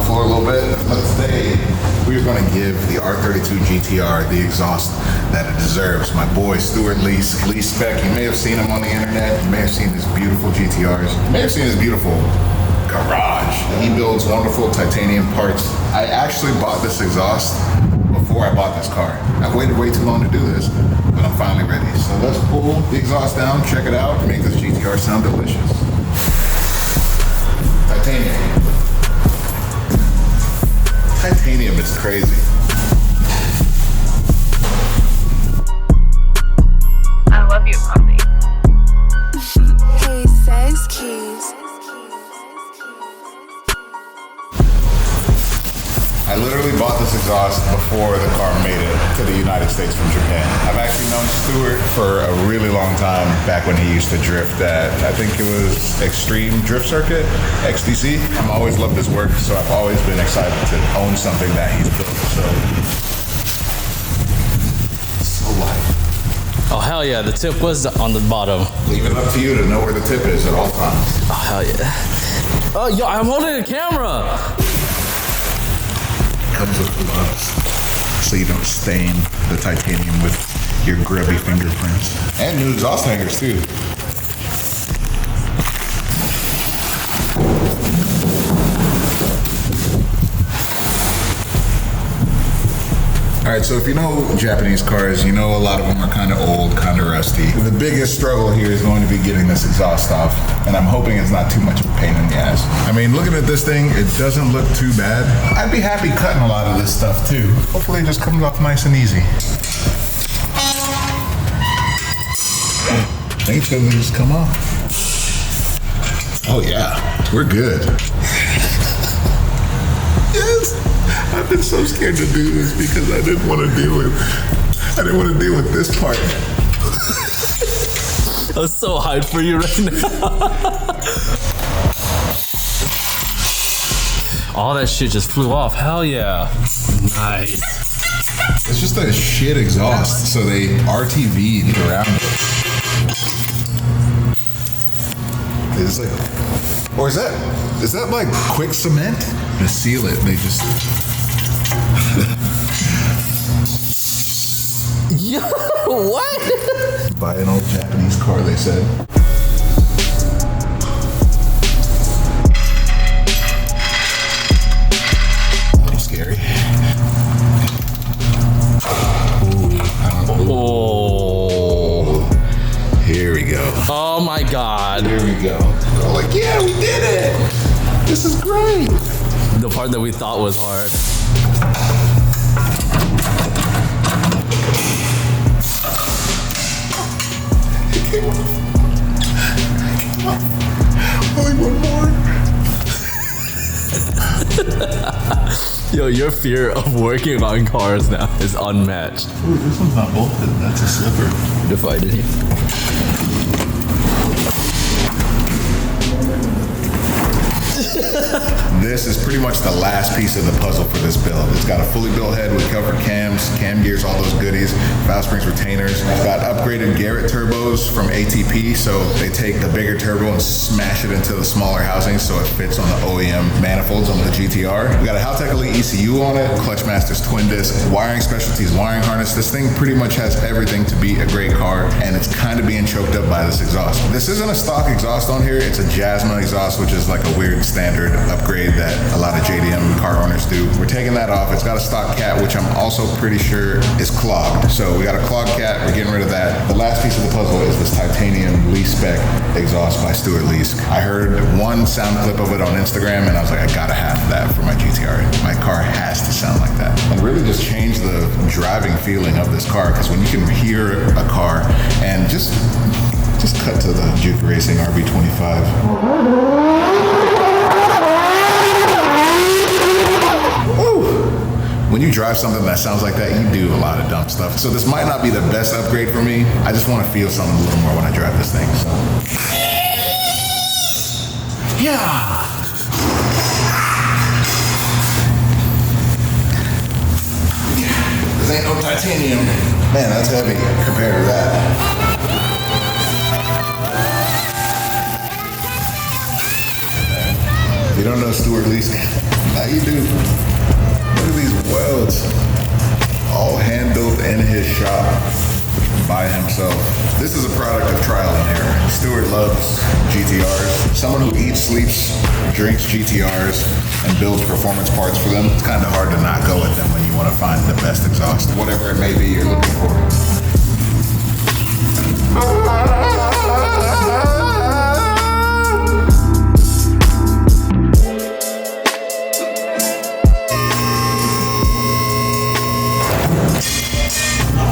floor a little bit. But today, we're gonna give the R32 GTR the exhaust that it deserves. My boy, Stuart Lease Spec. You may have seen him on the internet. You may have seen his beautiful GTRs. You may have seen his beautiful garage. He builds wonderful titanium parts. I actually bought this exhaust before I bought this car. I've waited way too long to do this, but I'm finally ready. So let's pull the exhaust down, check it out, make this GTR sound delicious. Titanium. Titanium is crazy. I love you, Mommy. Hey, sex keys. I literally bought this exhaust before the car made it to the United States from Japan. I've actually known Stuart for a really long time, back when he used to drift at, I think it was Extreme Drift Circuit, XDC. I've always loved his work, so I've always been excited to own something that he's built. So light. Oh, hell yeah, the tip was on the bottom. Leave it up to you to know where the tip is at all times. Oh, hell yeah. Oh, yo, I'm holding a camera. Comes with gloves, so you don't stain the titanium with your grubby fingerprints. And new exhaust hangers too. All right, so if you know Japanese cars, you know a lot of them are kind of old, kind of rusty. The biggest struggle here is going to be getting this exhaust off, and I'm hoping it's not too much of a pain in the ass. I mean, looking at this thing, it doesn't look too bad. I'd be happy cutting a lot of this stuff too. Hopefully it just comes off nice and easy. They told me just come off. Oh yeah, we're good. Yes. I've been so scared to do this because I didn't want to deal with this part. I'm so hyped for you right now. All that shit just flew off. Hell yeah. Nice. It's just a shit exhaust, so they RTV'd around it. It's like, or is that like quick cement? To seal it, they just. Yo, what? Buy an old Japanese car, they said. A little scary. Oh. Here we go. Oh my God. Here we go. We're like, yeah, we did it. This is great. The part that we thought was hard. Only one more. Yo, your fear of working on cars now is unmatched. Ooh, this one's not bolted. That's a slipper. Divided. This is pretty much the last piece of the puzzle for this build. It's got a fully built head with covered cams, cam gears, all those goodies, valve springs, retainers. It's got upgraded Garrett turbos from ATP, so they take the bigger turbo and smash it into the smaller housing so it fits on the OEM manifolds on the GTR. We got a Haltech Elite ECU on it, Clutch Masters twin disc, wiring specialties, wiring harness. This thing pretty much has everything to be a great car, and it's kind of being choked up by this exhaust. This isn't a stock exhaust on here. It's a Jasma exhaust, which is like a weird standard upgrade that a lot of JDM car owners do. We're taking that off. It's got a stock cat, which I'm also pretty sure is clogged. So we got a clogged cat. We're getting rid of that. The last piece of the puzzle is this titanium Lease Spec exhaust by Stuart Lease. I heard one sound clip of it on Instagram, and I was like, I gotta have that for my GTR. My car has to sound like that. And really just change the driving feeling of this car, because when you can hear a car and just cut to the Juke Racing RB25. When you drive something that sounds like that, you do a lot of dumb stuff. So this might not be the best upgrade for me. I just want to feel something a little more when I drive this thing. So. Yeah. This ain't no titanium. Man, that's heavy compared to that. you don't know Stuart Lee's, now you do. Look at these welds. All hand built in his shop by himself. This is a product of trial and error. Stuart loves GTRs. Someone who eats, sleeps, drinks GTRs, and builds performance parts for them. It's kind of hard to not go with them when you want to find the best exhaust, whatever it may be you're looking for.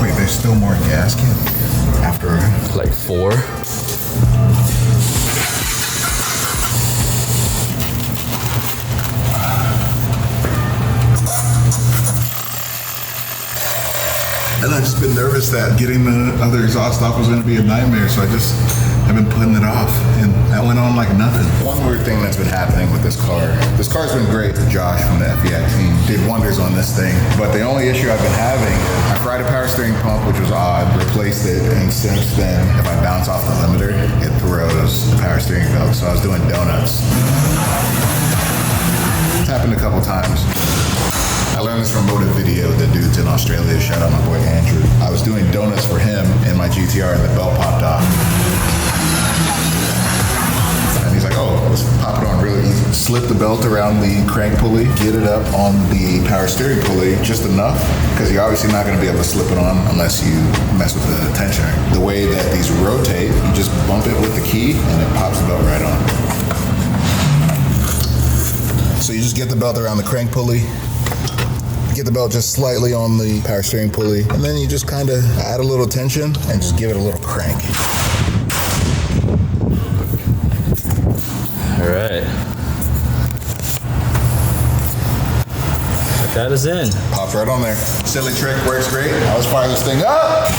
Wait, there's still more gasket after Like 4. And I've just been nervous that getting the other exhaust off was going to be a nightmare, so I just have been putting it off, and that went on like nothing. One weird thing that's been happening with this car's been great. Josh from the FEX team did wonders on this thing, but the only issue I've been having, I fried a power steering pump, which was odd, replaced it, and since then, if I bounce off the limiter, it throws the power steering belt, so I was doing donuts. It's happened a couple times. I learned this from Motive Video, the dudes in Australia. Shout out my boy Andrew. I was doing donuts for him in my GTR and the belt popped off. And he's like, oh, let's pop it on really easy. Slip the belt around the crank pulley, get it up on the power steering pulley just enough, because you're obviously not going to be able to slip it on unless you mess with the tensioner. The way that these rotate, you just bump it with the key and it pops the belt right on. So you just get the belt around the crank pulley, get the belt just slightly on the power steering pulley, and then you just kind of add a little tension and just give it a little crank. All right. That is in. Pops right on there. Silly trick, works great. I was firing this thing up.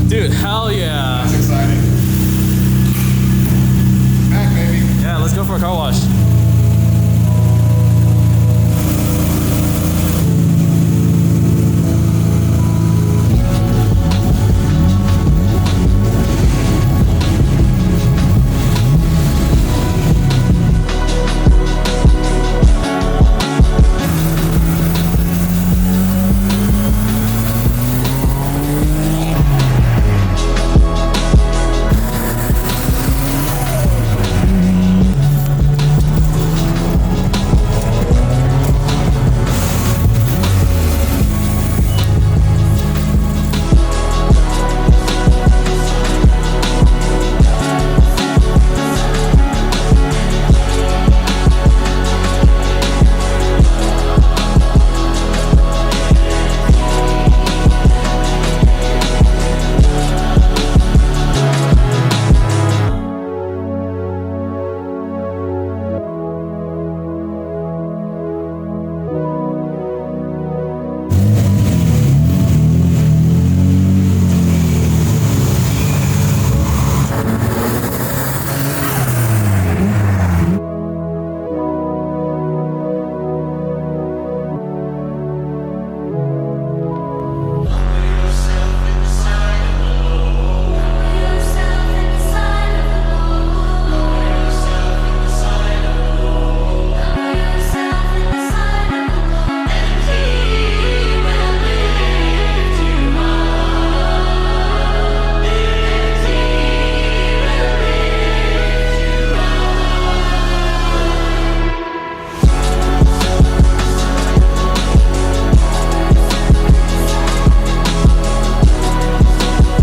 Dude, hell yeah. That's exciting. Back, baby. Yeah, let's go for a car wash.